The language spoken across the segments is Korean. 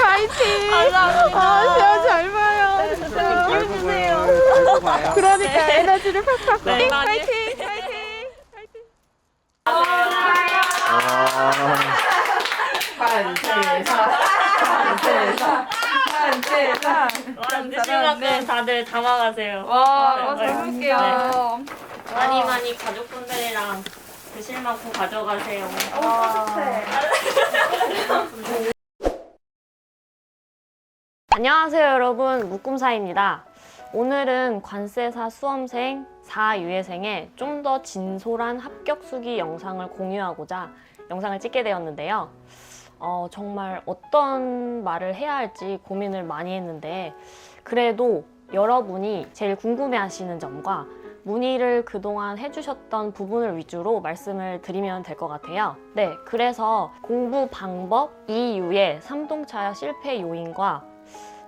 화이팅! 감사합니다. 시험 잘 봐요. 네, 진짜 힘내세요. 잘 봐요. 그러니까 네. 에너지를 팍팍. 네, 많이. 화이팅! 화이팅! 드실 만큼 다들 담아가세요. 와, 네. 잘 볼게요. 많이 가족분들이랑 드실 만큼 가져가세요. 안녕하세요 여러분, 묶음사입니다. 오늘은 관세사 수험생 4유예생의 좀 더 진솔한 합격 수기 영상을 공유하고자 영상을 찍게 되었는데요. 정말 어떤 말을 해야 할지 고민을 많이 했는데 그래도 여러분이 제일 궁금해하시는 점과 문의를 그동안 해주셨던 부분을 위주로 말씀을 드리면 될 것 같아요. 네, 그래서 공부 방법 2유예 3동차 실패 요인과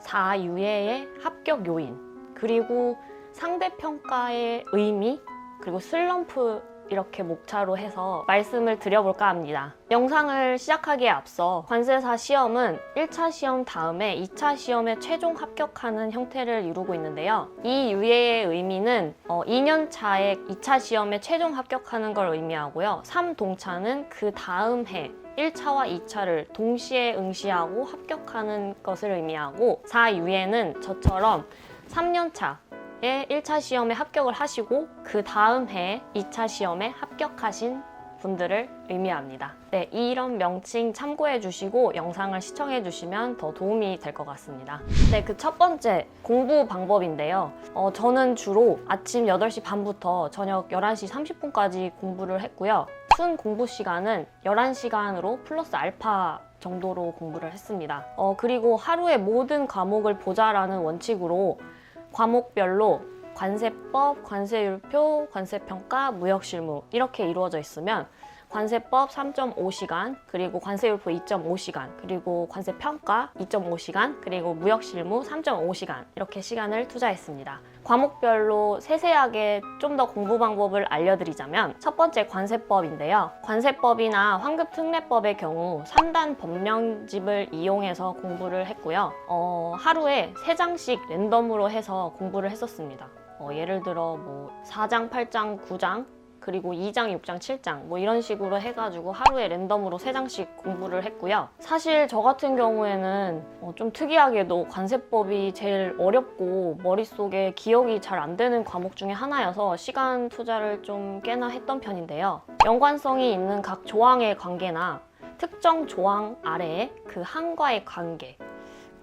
4유예의 합격 요인, 그리고 상대평가의 의미, 그리고 슬럼프 이렇게 목차로 해서 말씀을 드려볼까 합니다. 영상을 시작하기에 앞서 관세사 시험은 1차 시험 다음에 2차 시험에 최종 합격하는 형태를 이루고 있는데요. 이 유예의 의미는 2년 차에 2차 시험에 최종 합격하는 걸 의미하고요. 3동차는 그 다음 해 1차와 2차를 동시에 응시하고 합격하는 것을 의미하고 4유예는 저처럼 3년차 1차 시험에 합격을 하시고 그 다음 해에 2차 시험에 합격하신 분들을 의미합니다. 네, 이런 명칭 참고해 주시고 영상을 시청해 주시면 더 도움이 될 것 같습니다. 네, 그 첫 번째 공부 방법인데요. 저는 주로 아침 8시 반부터 저녁 11시 30분까지 공부를 했고요. 순 공부 시간은 11시간으로 플러스 알파 정도로 공부를 했습니다. 그리고 하루에 모든 과목을 보자라는 원칙으로 과목별로 관세법, 관세율표, 관세평가, 무역실무 이렇게 이루어져 있으면 관세법 3.5시간, 그리고 관세율표 2.5시간, 그리고 관세평가 2.5시간, 그리고 무역실무 3.5시간 이렇게 시간을 투자했습니다. 과목별로 세세하게 좀 더 공부 방법을 알려드리자면 첫 번째 관세법인데요. 관세법이나 환급특례법의 경우 3단 법령집을 이용해서 공부를 했고요. 하루에 3장씩 랜덤으로 해서 공부를 했었습니다. 예를 들어 4장, 8장, 9장 그리고 2장, 6장, 7장 뭐 이런 식으로 해가지고 하루에 랜덤으로 3장씩 공부를 했고요. 사실 저 같은 경우에는 좀 특이하게도 관세법이 제일 어렵고 머릿속에 기억이 잘 안 되는 과목 중에 하나여서 시간 투자를 좀 꽤나 했던 편인데요. 연관성이 있는 각 조항의 관계나 특정 조항 아래의 그 항과의 관계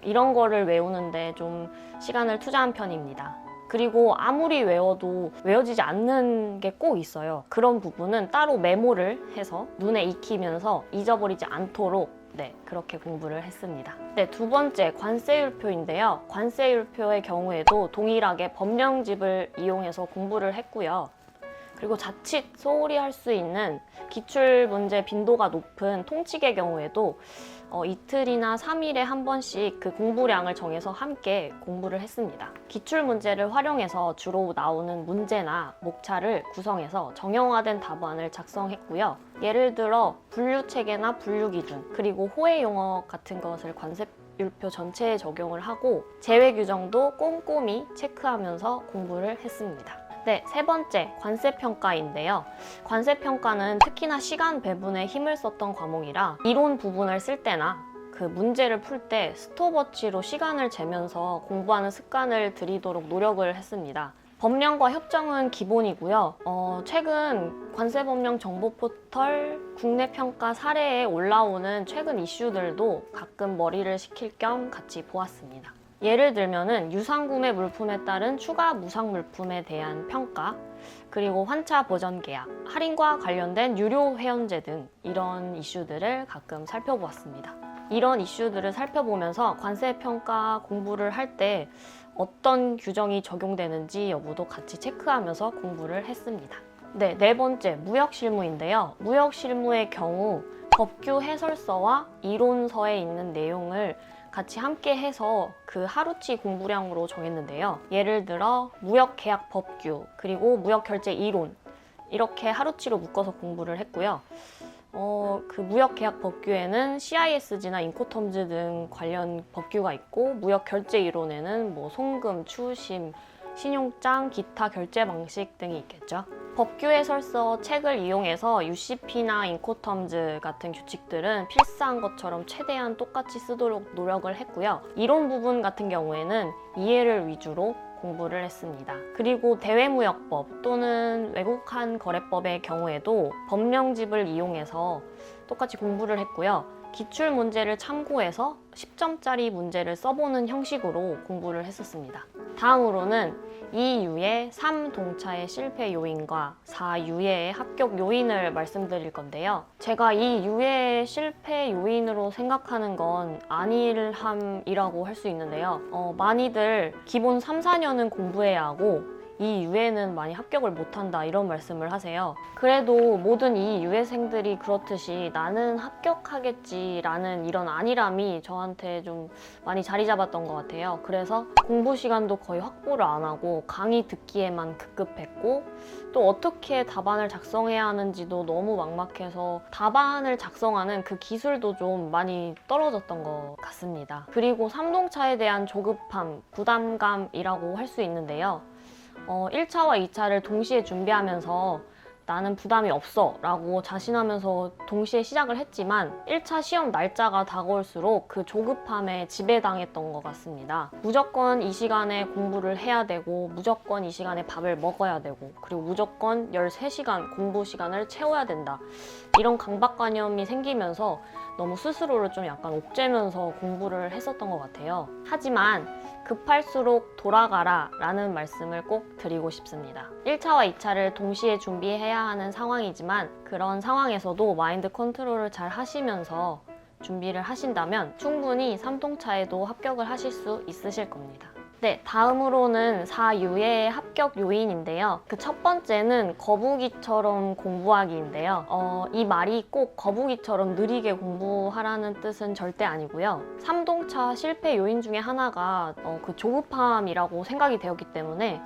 이런 거를 외우는데 좀 시간을 투자한 편입니다. 그리고 아무리 외워도 외워지지 않는 게 꼭 있어요. 그런 부분은 따로 메모를 해서 눈에 익히면서 잊어버리지 않도록 그렇게 공부를 했습니다. 네, 두 번째 관세율표인데요. 관세율표의 경우에도 동일하게 법령집을 이용해서 공부를 했고요. 그리고 자칫 소홀히 할 수 있는 기출문제 빈도가 높은 통칙의 경우에도 이틀이나 3일에 한 번씩 그 공부량을 정해서 함께 공부를 했습니다. 기출문제를 활용해서 주로 나오는 문제나 목차를 구성해서 정형화된 답안을 작성했고요. 예를 들어 분류체계나 분류기준, 그리고 호혜용어 같은 것을 관세율표 전체에 적용을 하고 제외 규정도 꼼꼼히 체크하면서 공부를 했습니다. 네, 세 번째 관세평가인데요. 관세평가는 특히나 시간 배분에 힘을 썼던 과목이라 이론 부분을 쓸 때나 그 문제를 풀 때 스톱워치로 시간을 재면서 공부하는 습관을 들이도록 노력을 했습니다. 법령과 협정은 기본이고요. 최근 관세법령 정보포털 국내평가 사례에 올라오는 최근 이슈들도 가끔 머리를 식힐 겸 같이 보았습니다. 예를 들면은 유상구매 물품에 따른 추가 무상 물품에 대한 평가, 그리고 환차 보전 계약, 할인과 관련된 유료 회원제 등 이런 이슈들을 가끔 살펴보았습니다. 이런 이슈들을 살펴보면서 관세평가 공부를 할 때 어떤 규정이 적용되는지 여부도 같이 체크하면서 공부를 했습니다. 네, 네 번째 무역실무인데요. 무역실무의 경우 법규 해설서와 이론서에 있는 내용을 같이 함께 해서 그 하루치 공부량으로 정했는데요. 예를 들어 무역계약 법규, 그리고 무역결제 이론 이렇게 하루치로 묶어서 공부를 했고요. 그 무역계약 법규에는 CISG나 인코텀즈 등 관련 법규가 있고 무역 결제 이론에는 뭐 송금, 추심, 신용장, 기타 결제 방식 등이 있겠죠. 법규 해설서 책을 이용해서 UCP나 인코텀즈 같은 규칙들은 필사한 것처럼 최대한 똑같이 쓰도록 노력을 했고요. 이론 부분 같은 경우에는 이해를 위주로 공부를 했습니다. 그리고 대외무역법 또는 외국한 거래법의 경우에도 법령집을 이용해서 똑같이 공부를 했고요. 기출 문제를 참고해서 10점짜리 문제를 써보는 형식으로 공부를 했었습니다. 다음으로는 2유의 3동차의 실패 요인과 4유의 합격 요인을 말씀드릴 건데요. 제가 이 유의 실패 요인으로 생각하는 건 안일함이라고 할 수 있는데요. 많이들 기본 3, 4년은 공부해야 하고 이 유에는 많이 합격을 못한다 이런 말씀을 하세요. 그래도 모든 이 유해생들이 그렇듯이 나는 합격하겠지라는 이런 안일함이 저한테 좀 많이 자리 잡았던 것 같아요. 그래서 공부 시간도 거의 확보를 안 하고 강의 듣기에만 급급했고 또 어떻게 답안을 작성해야 하는지도 너무 막막해서 답안을 작성하는 그 기술도 좀 많이 떨어졌던 것 같습니다. 그리고 3동차에 대한 조급함, 부담감이라고 할 수 있는데요. 1차와 2차를 동시에 준비하면서 나는 부담이 없어 라고 자신하면서 동시에 시작을 했지만 1차 시험 날짜가 다가올수록 그 조급함에 지배당했던 것 같습니다. 무조건 이 시간에 공부를 해야 되고 무조건 이 시간에 밥을 먹어야 되고 그리고 무조건 13시간 공부 시간을 채워야 된다. 이런 강박관념이 생기면서 너무 스스로를 좀 약간 옥죄면서 공부를 했었던 것 같아요. 하지만 급할수록 돌아가라 라는 말씀을 꼭 드리고 싶습니다. 1차와 2차를 동시에 준비해야 하는 상황이지만 그런 상황에서도 마인드 컨트롤을 잘 하시면서 준비를 하신다면 충분히 3동차에도 합격을 하실 수 있으실 겁니다. 네, 다음으로는 4유의 합격 요인인데요. 그 첫 번째는 거북이처럼 공부하기인데요. 이 말이 꼭 거북이처럼 느리게 공부하라는 뜻은 절대 아니고요. 3동차 실패 요인 중에 하나가 그 조급함이라고 생각이 되었기 때문에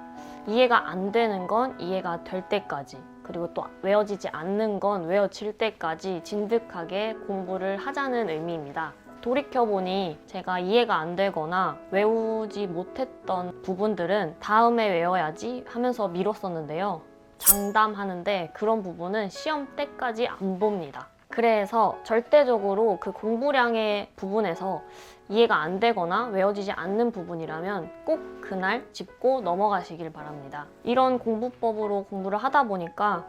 이해가 안 되는 건 이해가 될 때까지 그리고 또 외워지지 않는 건 외워질 때까지 진득하게 공부를 하자는 의미입니다. 돌이켜보니 제가 이해가 안 되거나 외우지 못했던 부분들은 다음에 외워야지 하면서 미뤘었는데요. 장담하는데 그런 부분은 시험 때까지 안 봅니다. 그래서 절대적으로 그 공부량의 부분에서 이해가 안 되거나 외워지지 않는 부분이라면 꼭 그날 짚고 넘어가시길 바랍니다. 이런 공부법으로 공부를 하다 보니까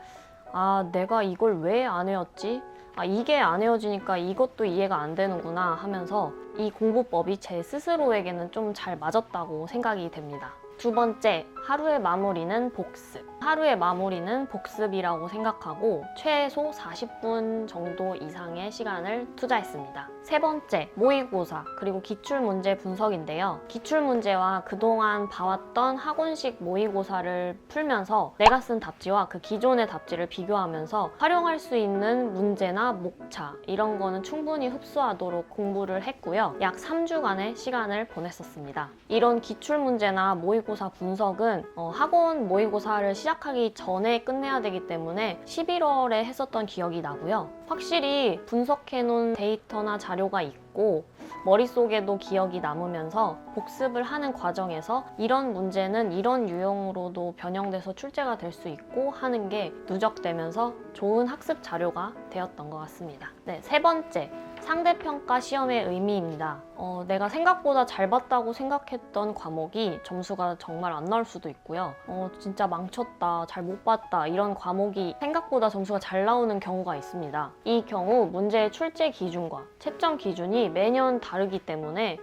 내가 이걸 왜 안 외웠지? 이게 안 외워지니까 이것도 이해가 안 되는구나 하면서 이 공부법이 제 스스로에게는 좀 잘 맞았다고 생각이 됩니다. 두 번째, 하루의 마무리는 복습. 하루의 마무리는 복습이라고 생각하고 최소 40분 정도 이상의 시간을 투자했습니다. 세 번째, 모의고사 그리고 기출문제 분석인데요. 기출문제와 그동안 봐왔던 학원식 모의고사를 풀면서 내가 쓴 답지와 그 기존의 답지를 비교하면서 활용할 수 있는 문제나 목차 이런 거는 충분히 흡수하도록 공부를 했고요. 약 3주간의 시간을 보냈었습니다. 이런 기출문제나 모의고사 분석은 학원 모의고사를 시작하기 전에 끝내야 되기 때문에 11월에 했었던 기억이 나고요. 확실히 분석해놓은 데이터나 자료가 있고 머릿속에도 기억이 남으면서 복습을 하는 과정에서 이런 문제는 이런 유형으로도 변형돼서 출제가 될 수 있고 하는 게 누적되면서 좋은 학습 자료가 되었던 것 같습니다. 네, 세 번째, 상대평가 시험의 의미입니다. 내가 생각보다 잘 봤다고 생각했던 과목이 점수가 정말 안 나올 수도 있고요. 진짜 망쳤다, 잘 못 봤다 이런 과목이 생각보다 점수가 잘 나오는 경우가 있습니다. 이 경우 문제의 출제 기준과 채점 기준이 매년 다르기 때문에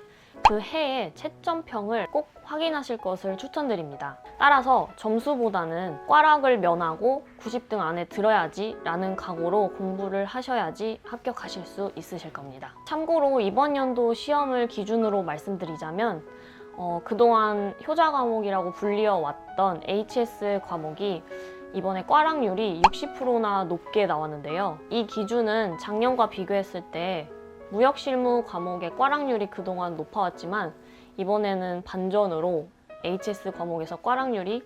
그 해의 채점평을 꼭 확인하실 것을 추천드립니다. 따라서 점수보다는 꽈락을 면하고 90등 안에 들어야지 라는 각오로 공부를 하셔야지 합격하실 수 있으실 겁니다. 참고로 이번 연도 시험을 기준으로 말씀드리자면 그동안 효자 과목이라고 불리어 왔던 HS 과목이 이번에 꽈락률이 60%나 높게 나왔는데요. 이 기준은 작년과 비교했을 때 무역실무 과목의 꽈락률이 그동안 높아왔지만 이번에는 반전으로 HS 과목에서 꽈락률이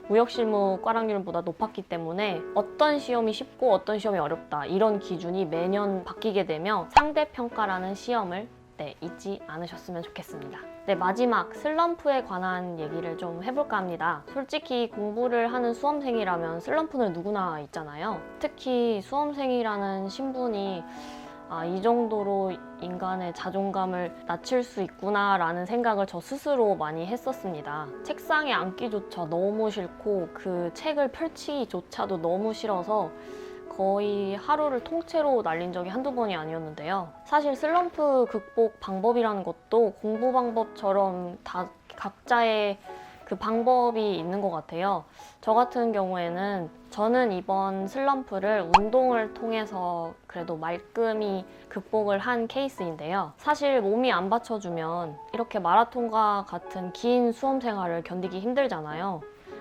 무역실무 꽈락률보다 높았기 때문에 어떤 시험이 쉽고 어떤 시험이 어렵다 이런 기준이 매년 바뀌게 되며 상대평가라는 시험을 잊지 않으셨으면 좋겠습니다. 네, 마지막 슬럼프에 관한 얘기를 좀 해볼까 합니다. 솔직히 공부를 하는 수험생이라면 슬럼프는 누구나 있잖아요. 특히 수험생이라는 신분이 이 정도로 인간의 자존감을 낮출 수 있구나라는 생각을 저 스스로 많이 했었습니다. 책상에 앉기조차 너무 싫고 그 책을 펼치기조차도 너무 싫어서 거의 하루를 통째로 날린 적이 한두 번이 아니었는데요. 사실 슬럼프 극복 방법이라는 것도 공부 방법처럼 다 각자의 그 방법이 있는 것 같아요. 저 같은 경우에는 저는 이번 슬럼프를 운동을 통해서 그래도 말끔히 극복을 한 케이스인데요. 사실 몸이 안 받쳐주면 이렇게 마라톤과 같은 긴 수험 생활을 견디기 힘들잖아요.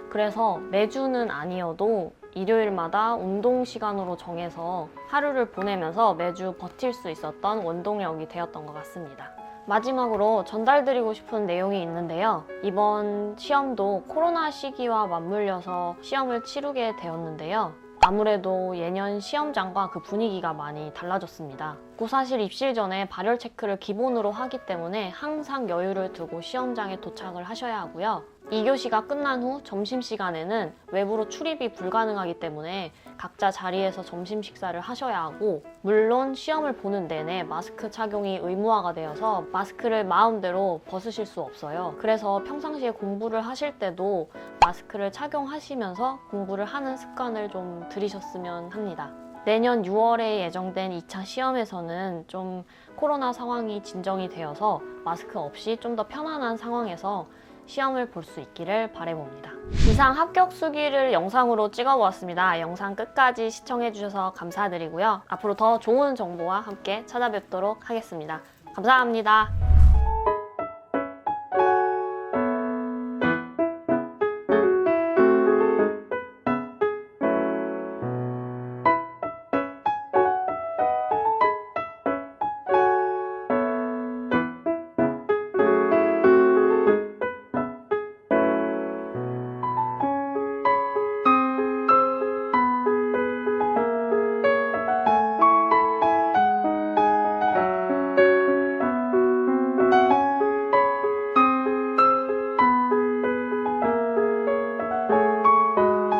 그래서 매주는 아니어도 일요일마다 운동 시간으로 정해서 하루를 보내면서 매주 버틸 수 있었던 원동력이 되었던 것 같습니다. 마지막으로 전달드리고 싶은 내용이 있는데요. 이번 시험도 코로나 시기와 맞물려서 시험을 치르게 되었는데요. 아무래도 예년 시험장과 그 분위기가 많이 달라졌습니다. 사실 입실 전에 발열 체크를 기본으로 하기 때문에 항상 여유를 두고 시험장에 도착을 하셔야 하고요. 2교시가 끝난 후 점심시간에는 외부로 출입이 불가능하기 때문에 각자 자리에서 점심 식사를 하셔야 하고, 물론 시험을 보는 내내 마스크 착용이 의무화가 되어서 마스크를 마음대로 벗으실 수 없어요. 그래서 평상시에 공부를 하실 때도 마스크를 착용하시면서 공부를 하는 습관을 좀 들이셨으면 합니다. 내년 6월에 예정된 2차 시험에서는 좀 코로나 상황이 진정이 되어서 마스크 없이 좀 더 편안한 상황에서 시험을 볼 수 있기를 바라봅니다. 이상 합격 수기를 영상으로 찍어보았습니다. 영상 끝까지 시청해주셔서 감사드리고요. 앞으로 더 좋은 정보와 함께 찾아뵙도록 하겠습니다. 감사합니다.